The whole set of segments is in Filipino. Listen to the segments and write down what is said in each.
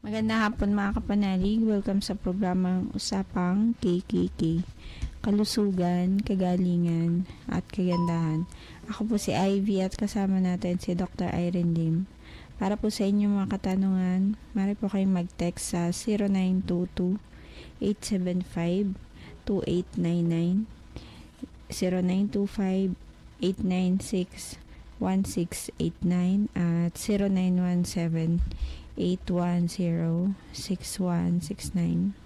Magandang hapon mga kapanalig. Welcome sa programang Usapang KKK. Kalusugan, kagalingan, at kagandahan. Ako po si Ivy at kasama natin si Dr. Irene Lim. Para po sa inyong mga katanungan, maaari po kayong mag-text sa 0922-875-2899, 0925-896-1689, at 0917-810-6169.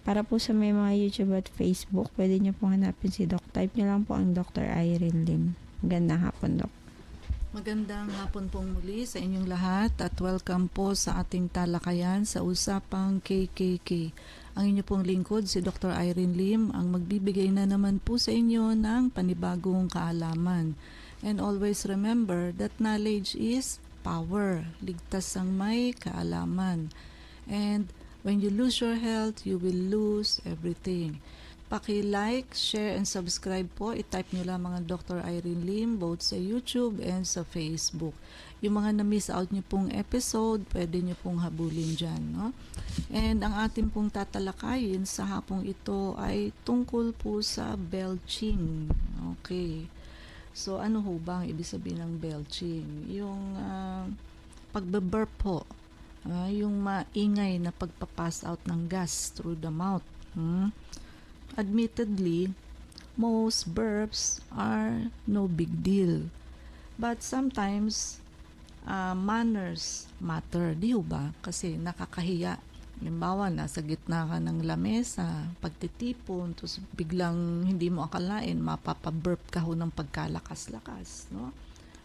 Para po sa may mga YouTube at Facebook, pwede nyo pong hanapin si Doc. Type nyo lang po ang Dr. Irene Lim. Magandang hapon, Doc. Magandang hapon pong muli sa inyong lahat at welcome po sa ating talakayan sa Usapang KKK. Ang inyo pong lingkod, si Dr. Irene Lim, ang magbibigay na naman po sa inyo ng panibagong kaalaman. And always remember that knowledge is power. Ligtas ang may kaalaman. And when you lose your health, you will lose everything. Paki-like, share, and subscribe po. I-type nyo lang mga Dr. Irene Lim both sa YouTube and sa Facebook. Yung mga na-miss out nyo pong episode, pwede nyo pong habulin dyan. No? And ang ating pong tatalakayin sa hapong ito ay tungkol po sa belching. Okay. So, ano ho ba ang ibig sabihin ng belching? Yung pagbe-burp po. Yung maingay na pagpapass out ng gas through the mouth. Admittedly, most burps are no big deal. But sometimes, manners matter. Di ba? Kasi nakakahiya. Halimbawa, nasa gitna ka ng lamesa, pagtitipon, tapos biglang hindi mo akalain, mapapaburp ka ho ng pagkalakas-lakas. No?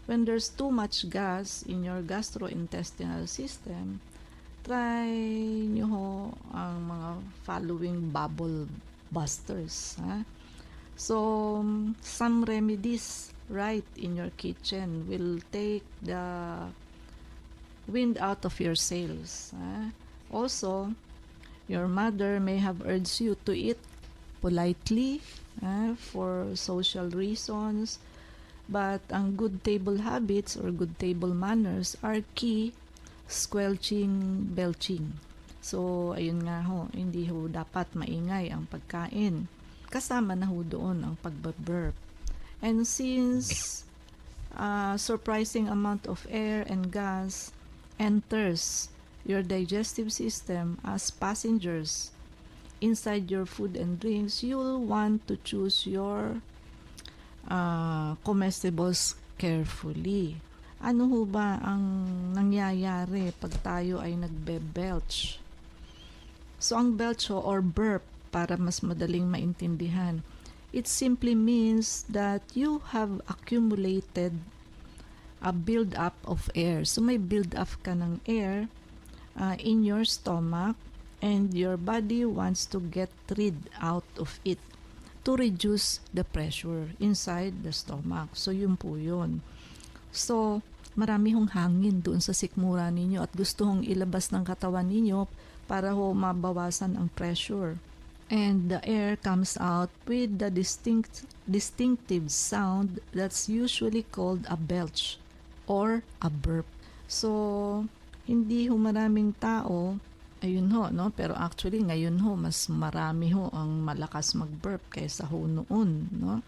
When there's too much gas in your gastrointestinal system, try nyo ho ang mga following bubble busters. Ha? So, some remedies right in your kitchen will take the wind out of your sails. Ha? Also, your mother may have urged you to eat politely for social reasons, but ang good table habits or good table manners are key squelching belching. So, ayun nga ho, hindi ho dapat maingay ang pagkain. Kasama na ho doon ang pagbaburp. And since surprising amount of air and gas enters your digestive system as passengers inside your food and drinks, you'll want to choose your comestibles carefully. Ano ho ba ang nangyayari pag tayo ay nagbe-belch? So, ang belch or burp, para mas madaling maintindihan, it simply means that you have accumulated a build-up of air. So, may build-up ka ng air in your stomach and your body wants to get rid out of it to reduce the pressure inside the stomach. So, yun po yun. So, marami hong hangin doon sa sikmura ninyo at gusto hong ilabas ng katawan ninyo para ho mabawasan ang pressure. And the air comes out with the distinctive sound that's usually called a belch or a burp. So, hindi ho maraming tao, ayun ho, no? Pero actually, ngayon ho, mas marami ho ang malakas mag-burp kaysa ho noon, no?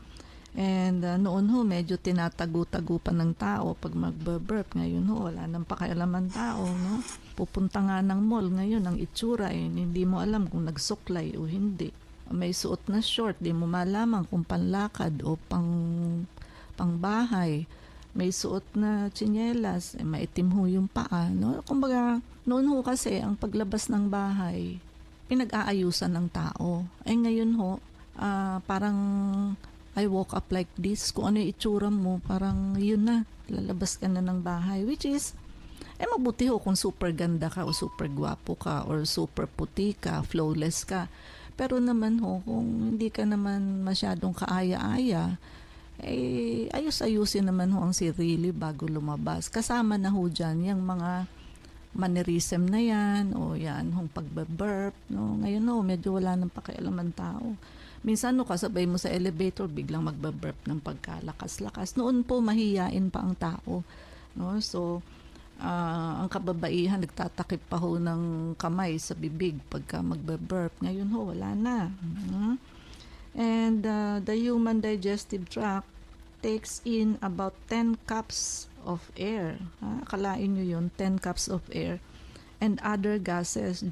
And noon ho, medyo tinatago-tago pa ng tao pag mag-burp. Ngayon ho, wala nang pakialaman tao, no? Pupunta nga ng mall ngayon, ang itsura hindi mo alam kung nagsuklay o hindi. May suot na short, di mo malaman kung panlakad o pangbahay. May suot na tsinelas, maitim ho yung paa, no? Kumbaga, noon ho kasi, ang paglabas ng bahay, pinag-aayusan ng tao. Ay ngayon ho, parang I woke up like this. Kung ano yung itsura mo, parang yun na, lalabas ka na ng bahay. Which is, mabuti ho kung super ganda ka o super gwapo ka or super puti ka, flawless ka. Pero naman ho, kung hindi ka naman masyadong kaaya-aya, ayus-ayusin naman ho ang sarili bago lumabas. Kasama na ho dyan yung mga mannerism na yan o yan hong pagbaburp. No? Ngayon ho, medyo wala nang pakialaman tao. Minsan no, kasabay mo sa elevator, biglang magbaburp ng pagkalakas-lakas. Noon po, mahiyain pa ang tao. No? So, ang kababaihan nagtatakip pa ho ng kamay sa bibig pagka magbe-burp. Ngayon ho, wala na. And the human digestive tract takes in about 10 cups of air. Akalain nyo yun, 10 cups of air and other gases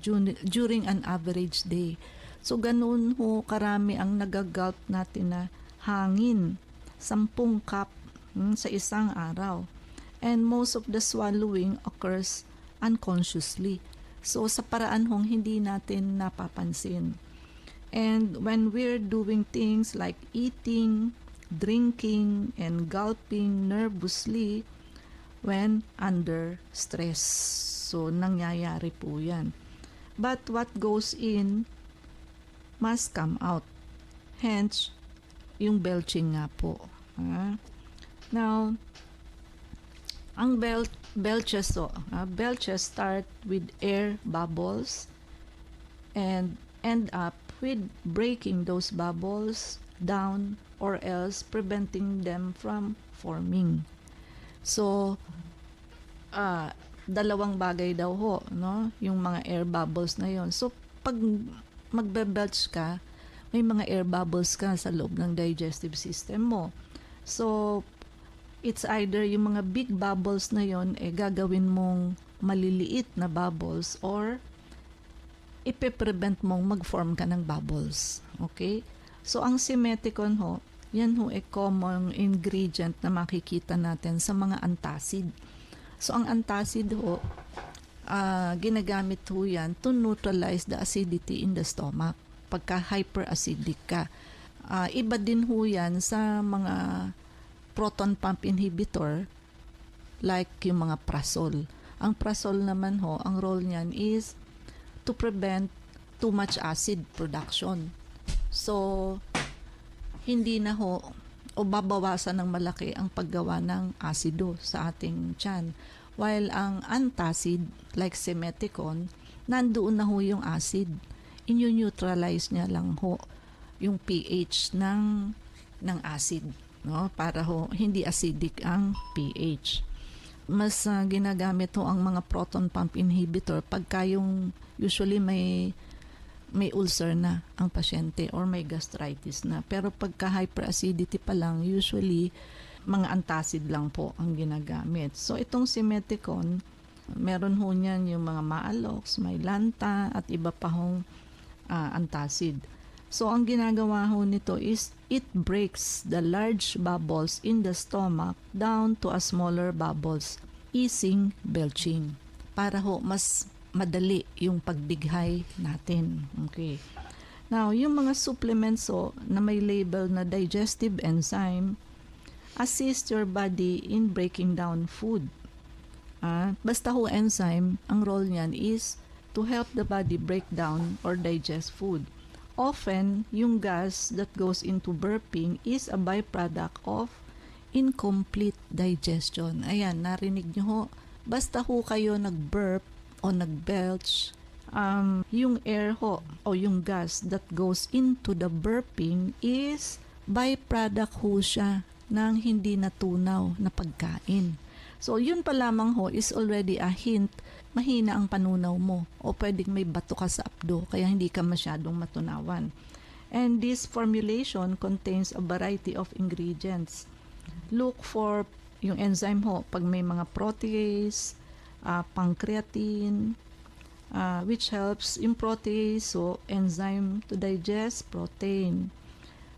during an average day. So, ganun ho karami ang nagagulp natin na hangin. 10 cup sa isang araw. And most of the swallowing occurs unconsciously. So, sa paraan hong hindi natin napapansin. And when we're doing things like eating, drinking, and gulping nervously when under stress. So, nangyayari po yan. But what goes in must come out. Hence, yung belching nga po. Now, ang belches start with air bubbles and end up with breaking those bubbles down or else preventing them from forming. So, dalawang bagay daw ho, no? Yung mga air bubbles na yon. So, pag magbe-belch ka, may mga air bubbles ka sa loob ng digestive system mo. So, it's either yung mga big bubbles na yon gagawin mong maliliit na bubbles or ipe-prevent mong mag-form ka ng bubbles. Okay? So, ang simeticon ho, yan ho common ingredient na makikita natin sa mga antacid. So, ang antacid ho, ginagamit ho yan to neutralize the acidity in the stomach pagka hyperacidic ka. Iba din ho yan sa mga proton pump inhibitor like yung mga Prasol. Ang Prasol naman ho, ang role niyan is to prevent too much acid production. So, hindi na ho o babawasan ng malaki ang paggawa ng asido sa ating tiyan. While ang antacid, like simeticon, nandoon na ho yung acid. Inyo-neutralize niya lang ho yung pH ng acid, no? Para ho hindi acidic ang pH. Mas ginagamit ho ang mga proton pump inhibitor pagka yung usually may ulcer na ang pasyente or may gastritis na. Pero pagka hyperacidity pa lang, usually mga antacid lang po ang ginagamit. So itong simeticon, meron ho niyan yung mga Maalox, may Lanta at iba pa hong antacid. So ang ginagawa ho nito is it breaks the large bubbles in the stomach down to a smaller bubbles, easing belching. Para ho mas madali yung pagdighay natin. Okay. Now, yung mga supplements na may label na digestive enzyme assist your body in breaking down food. Basta ho enzyme, ang role niyan is to help the body break down or digest food. Often, yung gas that goes into burping is a byproduct of incomplete digestion. Ayan, narinig nyo ho. Basta ho kayo nag-burp o nag-belch, yung air ho o yung gas that goes into the burping is byproduct ho siya ng hindi natunaw na pagkain. So, yun pa lamang ho is already a hint, mahina ang panunaw mo o pwedeng may bato ka sa apdo kaya hindi ka masyadong matunawan. And this formulation contains a variety of ingredients. Look for yung enzyme ho pag may mga protease, pancreatine, which helps in protease, so enzyme to digest protein.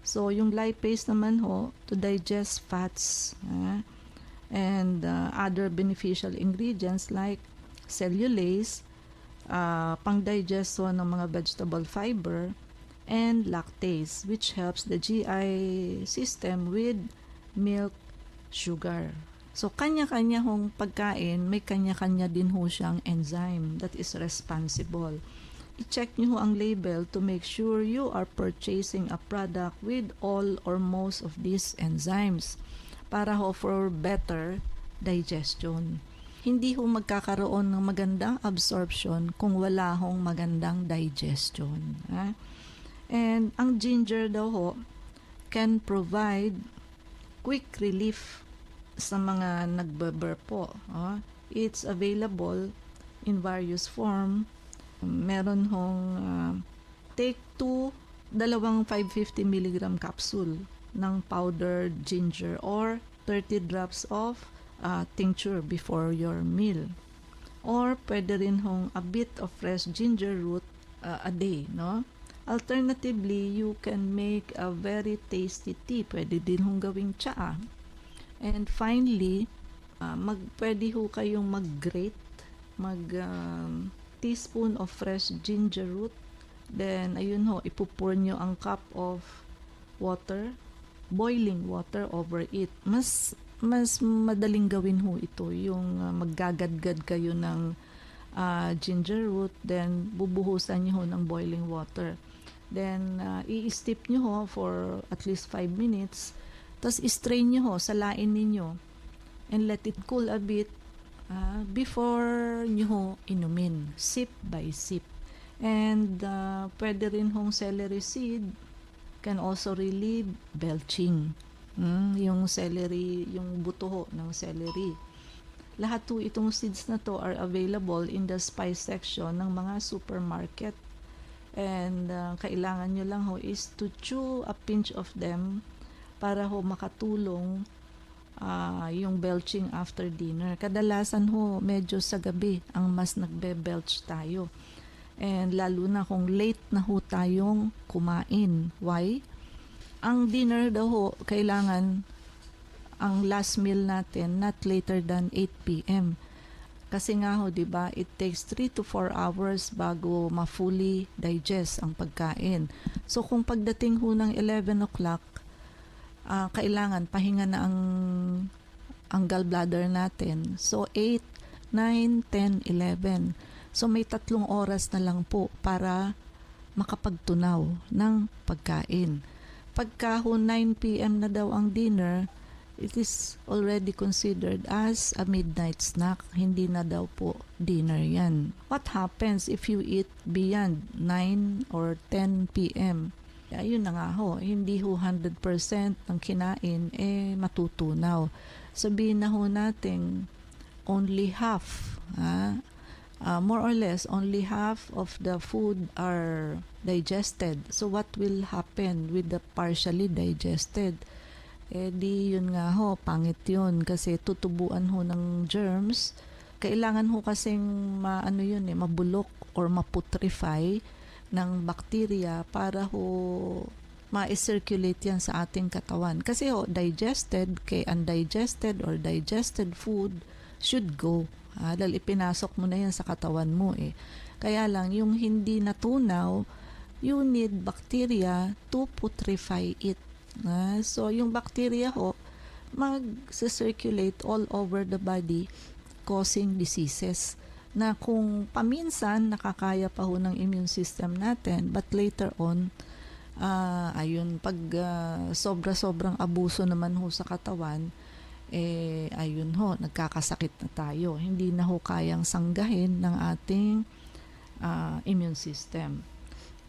So, yung lipase naman ho, to digest fats, and other beneficial ingredients like cellulase, pang-digest ng mga vegetable fiber, and lactase, which helps the GI system with milk sugar. So, kanya-kanya hong pagkain, may kanya-kanya din ho siyang enzyme that is responsible. I-check nyo ho ang label to make sure you are purchasing a product with all or most of these enzymes para ho for better digestion. Hindi ho magkakaroon ng magandang absorption kung wala hong magandang digestion. And ang ginger daw ho can provide quick relief sa mga nagbe-burp po. It's available in various form. Meron hong take 2, dalawang 550 milligram capsule ng powdered ginger or 30 drops of tincture before your meal. Or pwede rin hong a bit of fresh ginger root a day, no? Alternatively, you can make a very tasty tea. Pwede din hong gawing tsaa. And finally, pwede ho kayong mag-grate, teaspoon of fresh ginger root. Then, ayun ho, ipupour nyo ang cup of water, boiling water over it. Mas madaling gawin ho ito, yung maggagadgad kayo ng ginger root, then bubuhusan nyo ho ng boiling water. Then, i-steep nyo ho for at least 5 minutes. Tapos, i-strain nyo ho, salain ninyo. And let it cool a bit before nyo ho inumin. Sip by sip. And pwede rin hong celery seed can also relieve belching. Yung celery, yung buto ho ng celery. Lahat po itong seeds na to are available in the spice section ng mga supermarket. And kailangan nyo lang ho is to chew a pinch of them para ho makatulong yung belching after dinner. Kadalasan ho, medyo sa gabi ang mas nagbe-belch tayo. And lalo na kung late na ho tayong kumain. Why? Ang dinner daw ho, kailangan ang last meal natin not later than 8 p.m. Kasi nga ho, 'di ba, it takes 3 to 4 hours bago ma-fully digest ang pagkain. So kung pagdating ho ng 11 o'clock, kailangan pahinga na ang gallbladder natin. So 8, 9, 10, 11. So may 3 oras na lang po para makapagtunaw ng pagkain. Pagka ho 9 p.m. na daw ang dinner, it is already considered as a midnight snack. Hindi na daw po dinner yan. What happens if you eat beyond 9 or 10 p.m.? Ayun na nga ho, hindi ho 100% ng kinain matutunaw. Sabihin na ho natin, only half, more or less, only half of the food are digested. So, what will happen with the partially digested? Di yun nga ho, pangit yun kasi tutubuan ho ng germs. Kailangan ho kasing mabulok or maputrefy ng bacteria para ho ma-circulate yan sa ating katawan. Kasi ho, digested kay undigested or digested food should go. Dahil ipinasok mo na yan sa katawan mo Kaya lang, yung hindi natunaw, you need bacteria to putrefy it. So, yung bacteria ho, mag-circulate all over the body, causing diseases. Na kung paminsan, nakakaya pa ho ng immune system natin, but later on, pag sobra-sobrang abuso naman ho sa katawan, ayun ho, nagkakasakit na tayo. Hindi na ho kayang sanggahin ng ating immune system.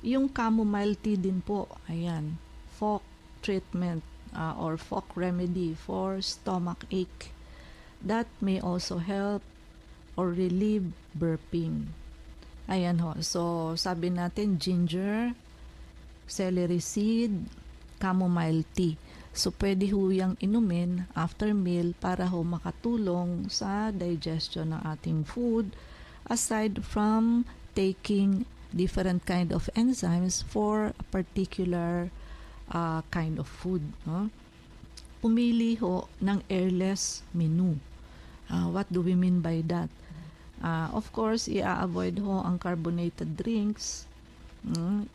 Yung chamomile tea din po, ayan, folk treatment or folk remedy for stomach ache. That may also help or relieve burping. Ayan ho, so sabi natin ginger, celery seed, chamomile tea. So, pwede ho yung inumin after meal para ho makatulong sa digestion ng ating food aside from taking different kind of enzymes for a particular kind of food. No? Pumili ho ng airless menu. What do we mean by that? Of course, i-avoid ho ang carbonated drinks,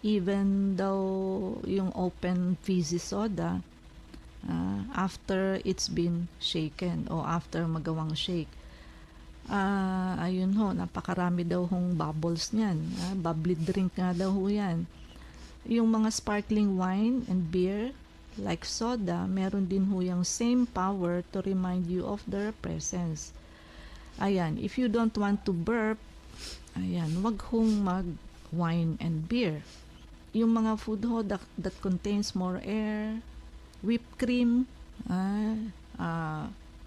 even though yung open fizzy soda, after it's been shaken o after magawang shake. Ayun ho, napakarami daw hong bubbles niyan. Bubbly drink nga daw ho yan. Yung mga sparkling wine and beer, like soda, meron din ho yung same power to remind you of their presence. Ayan, if you don't want to burp, ayan, wag hong mag-wine and beer. Yung mga food ho that contains more air, whipped cream,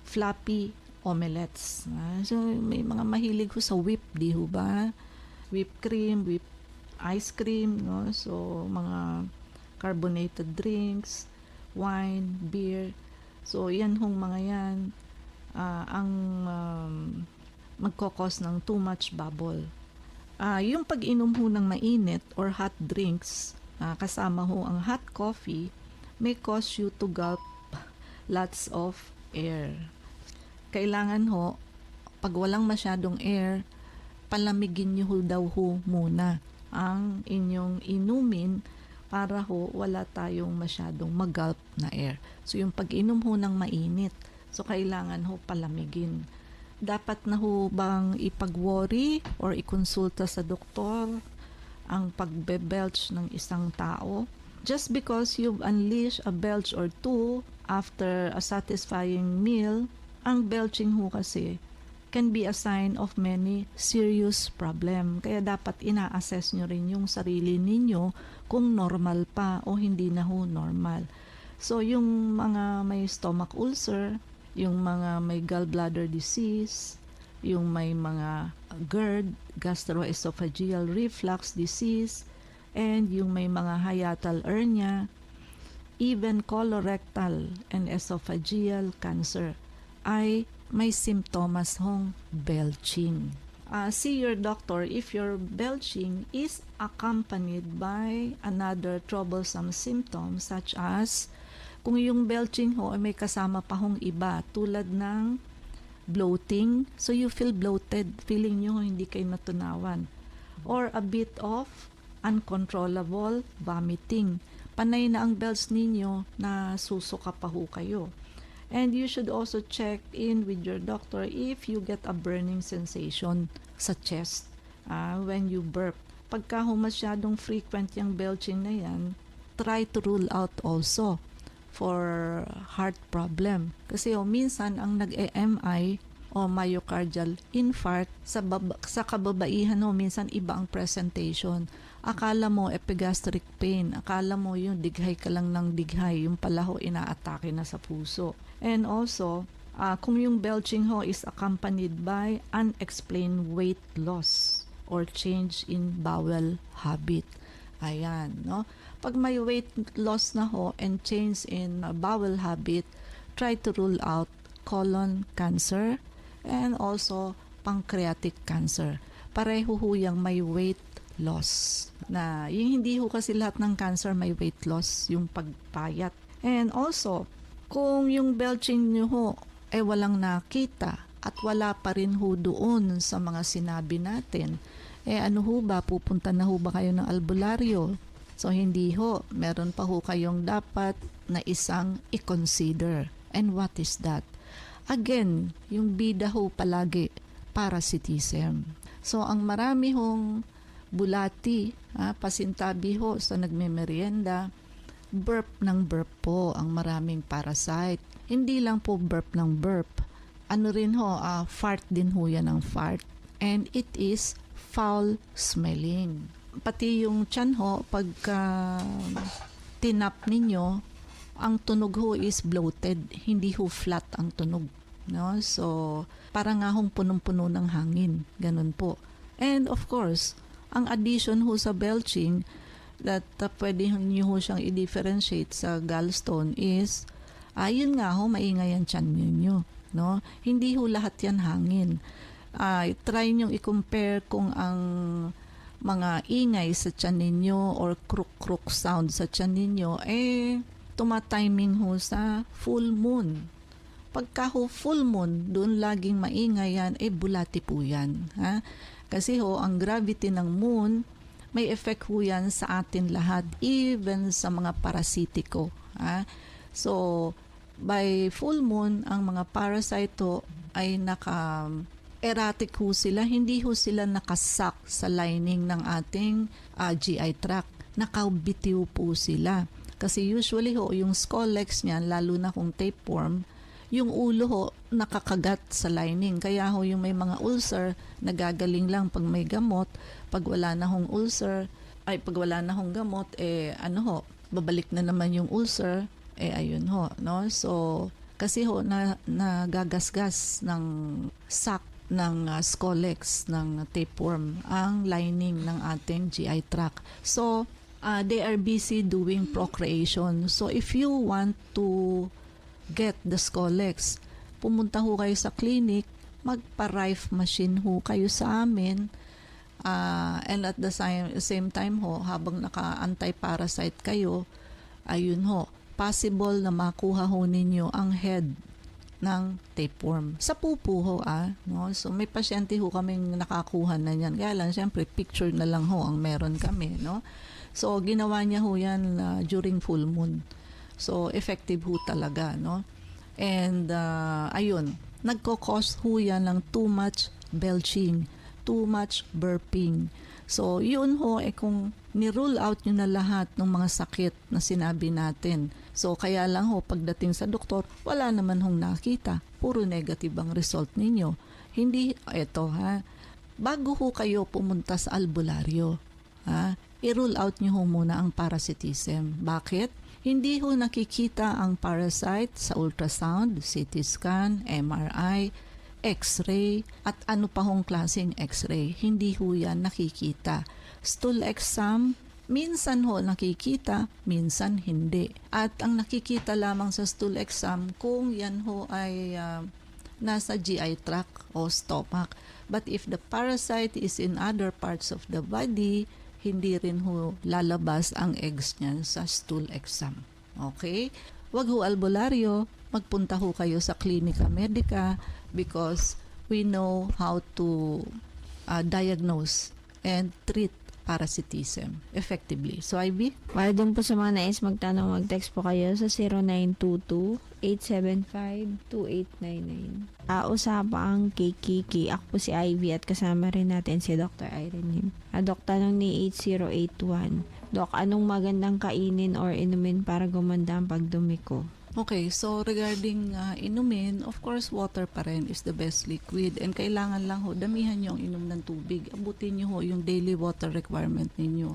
floppy omelets. So, may mga mahilig ho sa whip, di ho ba? Whipped cream, whipped ice cream, no? So, mga carbonated drinks, wine, beer. So, yan hong mga yan ang magkokos ng too much bubble. Yung pag-inom ho ng mainit or hot drinks, kasama ho ang hot coffee, may cause you to gulp lots of air. Kailangan ho, pag walang masyadong air, palamigin nyo ho daw ho muna ang inyong inumin para ho wala tayong masyadong mag-gulp na air. So yung pag-inom ho ng mainit, so kailangan ho palamigin. Dapat na ho bang ipag-worry or ikonsulta sa doktor ang pagbe-belch ng isang tao? Just because you've unleashed a belch or two after a satisfying meal, ang belching ho kasi can be a sign of many serious problem. Kaya dapat ina-assess nyo rin yung sarili ninyo kung normal pa o hindi na ho normal. So, yung mga may stomach ulcer, yung mga may gallbladder disease, yung may mga GERD, gastroesophageal reflux disease, and yung may mga hiatal hernia, even colorectal and esophageal cancer ay may simptomas hong belching. See your doctor if your belching is accompanied by another troublesome symptom such as kung yung belching ho ay may kasama pa hong iba tulad ng bloating, so you feel bloated, feeling nyo hindi kayo natunawan, or a bit of uncontrollable vomiting. Panay na ang belch ninyo na susuka pa ho kayo. And you should also check in with your doctor if you get a burning sensation sa chest when you burp. Pagka ho masyadong frequent yung belching na yan, try to rule out also for heart problem. Kasi minsan ang nag-MI o myocardial infarct sa kababaihan minsan iba ang presentation. Akala mo epigastric pain, akala mo yung dighay ka lang ng dighay, yung pala ho inaatake na sa puso. And also, kung yung belching ho is accompanied by unexplained weight loss or change in bowel habit. Ayan, no? Pag may weight loss na ho and change in bowel habit, try to rule out colon cancer and also pancreatic cancer. Pareho ho yung may weight loss. Na yung hindi ho kasi lahat ng cancer may weight loss, yung pagpayat. And also, kung yung belching nyo ho ay walang nakita at wala pa rin ho doon sa mga sinabi natin, ano ho ba, pupunta na ho ba kayo ng albularyo? So hindi ho, meron pa ho kayong dapat na isang i-consider. And what is that? Again, yung bida ho palagi, parasitism. So ang marami hong bulati, pasintabi ho sa nagmemeryenda, burp ng burp po ang maraming parasite. Hindi lang po burp ng burp. Ano rin ho, fart din ho yan ng fart. And it is foul smelling. Pati yung tiyan ho, pagka tinap ninyo, ang tunog ho is bloated. Hindi ho flat ang tunog. No? So, parang nga hong punong-puno ng hangin. Ganun po. And of course, ang addition ho sa belching that pwede nyo ho siyang i-differentiate sa gallstone is, yun nga ho, maingay ang tiyan ninyo. No? Hindi ho lahat yan hangin. Try nyo i-compare kung ang mga ingay sa tiyan ninyo or kruk-kruk sound sa tiyan ninyo, tumatiming ho sa full moon. Pagka ho full moon, doon laging maingay yan, bulati po yan. Ha? Kasi ho, ang gravity ng moon, may effect ho yan sa atin lahat, even sa mga parasitiko. Ha? So, by full moon, ang mga parasite ho ay erratic ho sila, hindi ho sila nakasak sa lining ng ating GI tract. Nakabitiw po sila. Kasi usually ho, yung scolex niyan, lalo na kung tapeworm, yung ulo ho, nakakagat sa lining. Kaya ho, yung may mga ulcer, nagagaling lang pag may gamot. Pag wala na hong ulcer, pag wala na hong gamot, babalik na naman yung ulcer. Ayun ho, no? So, Kasi ho, nagagasgas ng sac ng scolex, ng tapeworm, ang lining ng ating GI tract. So, they are busy doing procreation. So, if you want to get the scolex, pumunta ho kayo sa clinic, magpa-rife machine ho kayo sa amin, and at the same time ho, habang naka-anti-parasite kayo, ayun ho, possible na makuha ho ninyo ang head ng tapeworm. Sa pupo ho, no? So, may pasyente ho kaming nakakuha na yan. Kaya lang, syempre, picture na lang ho ang meron kami, no? So, ginawa niya ho yan during full moon. So, effective ho talaga, no? And, ayun, nagko-cause ho yan ng too much belching, too much burping. So, yun ho, kung ni-rule out nyo na lahat ng mga sakit na sinabi natin. So, kaya lang ho, pagdating sa doktor, wala naman hong nakita. Puro negative ang result ninyo. Hindi, bago ho kayo pumunta sa albularyo, i-rule out nyo ho muna ang parasitism. Bakit? Hindi ho nakikita ang parasite sa ultrasound, CT scan, MRI, X-ray, at ano pa hong klaseng X-ray. Hindi ho yan nakikita. Stool exam, minsan ho nakikita, minsan hindi. At ang nakikita lamang sa stool exam kung yan ho ay nasa GI tract o stomach. But if the parasite is in other parts of the body, hindi rin ho lalabas ang eggs niyan sa stool exam. Okay? Wag ho albularyo, magpunta ho kayo sa Klinika Medica because we know how to diagnose and treat parasitism effectively. So, Ivy? Para din po sa mga nais magtanong, mag-text po kayo sa 0922-875-2899. Usapang Kiki. Ako po si Ivy at kasama rin natin si Dr. Irene Lim. Dok, tanong ni 8081. Dok, anong magandang kainin or inumin para gumanda ang pagdumi ko? Okay, so regarding inumin, of course, water pa rin is the best liquid. And kailangan lang ho, damihan nyo ang inom ng tubig. Abutin nyo ho yung daily water requirement ninyo.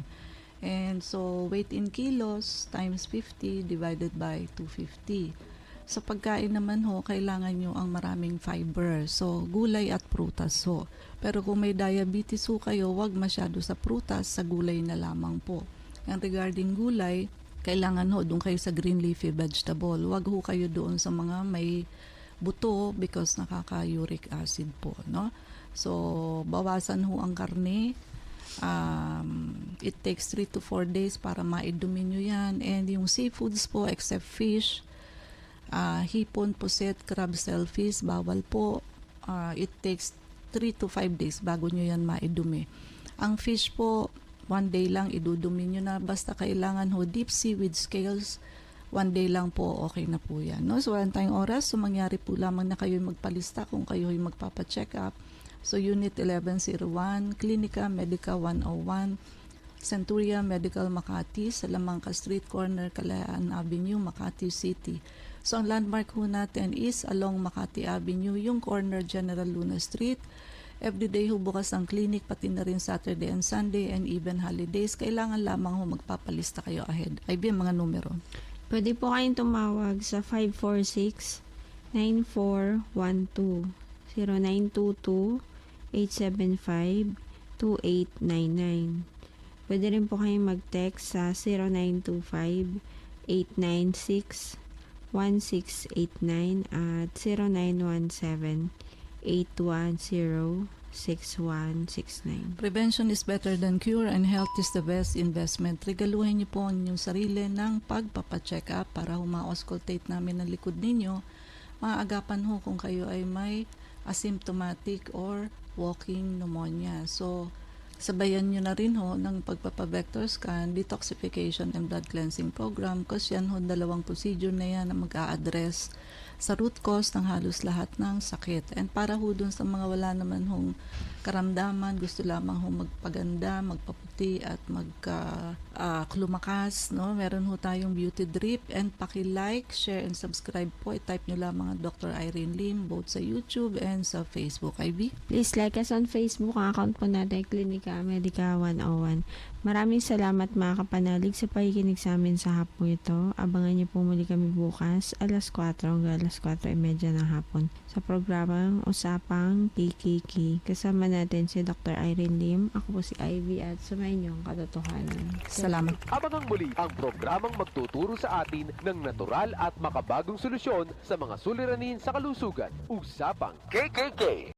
And so, weight in kilos times 50 divided by 250. Sa pagkain naman ho, kailangan nyo ang maraming fiber. So, gulay at prutas ho. Pero kung may diabetes ho kayo, wag masyado sa prutas, sa gulay na lamang po. And regarding gulay, kailangan ho doon kayo sa green leafy vegetable. Huwag ho kayo doon sa mga may buto because nakaka-uric acid po, no? So, bawasan ho ang karne. It takes 3 to 4 days para maidumi nyo yan. And yung seafoods po, except fish, hipon, puset, crab, shellfish, bawal po. It takes 3 to 5 days bago nyo yan maidumi. Ang fish po, 1 day lang idudumi nyo na, basta kailangan ho deep sea with scales, 1 day lang po, okay na po yan, no? So, walang tayong oras, so mangyari po lamang na kayo magpalista kung kayo ay magpapacheck up. So, Unit 1101, Klinika Medica 101, Centuria Medical Makati, sa Lamangka Street Corner, Kalayaan Avenue, Makati City. So, ang landmark ho natin is along Makati Avenue, yung corner General Luna Street. Everyday ho bukas ang clinic, pati na rin Saturday and Sunday and even holidays. Kailangan lamang ho magpapalista kayo ahead. Ay ba mga numero? Pwede po kayong tumawag sa 546-9412, 0922-875-2899. Pwede rin po kayong mag-text sa 0925-896-1689 at 0917-810-6169. Prevention is better than cure and health is the best investment. Regaluhin niyo po ang inyong sarili ng pagpapacheck up para ma-auscultate namin ang likod ninyo. Maagapan ho kung kayo ay may asymptomatic or walking pneumonia. So, sabayan nyo na rin ho ng pagpapavector scan, detoxification and blood cleansing program kasi yan ho, 2 procedure na yan na mag-a-address sa root cause ng halos lahat ng sakit. And para ho dun sa mga wala naman hong karamdaman, gusto lamang ho magpaganda, magpaputi healthy at lumakas, no? Meron ho tayong beauty drip, and paki-like, share, and subscribe po. I-type nyo lang mga Dr. Irene Lim both sa YouTube and sa Facebook. Ivy? Please like us on Facebook. Ang account po natin, Klinika Medica 101. Maraming salamat mga kapanalig sa pakikinig sa amin sa hapon ito. Abangan niyo po muli kami bukas, alas 4 hanggang alas 4:30 ng hapon sa programang Usapang KKK. Kasama natin si Dr. Irene Lim. Ako po si Ivy at sumayin niyo ang katotohanan. Salamat. Abangang muli ang programang magtuturo sa atin ng natural at makabagong solusyon sa mga suliranin sa kalusugan. Usapang KKK.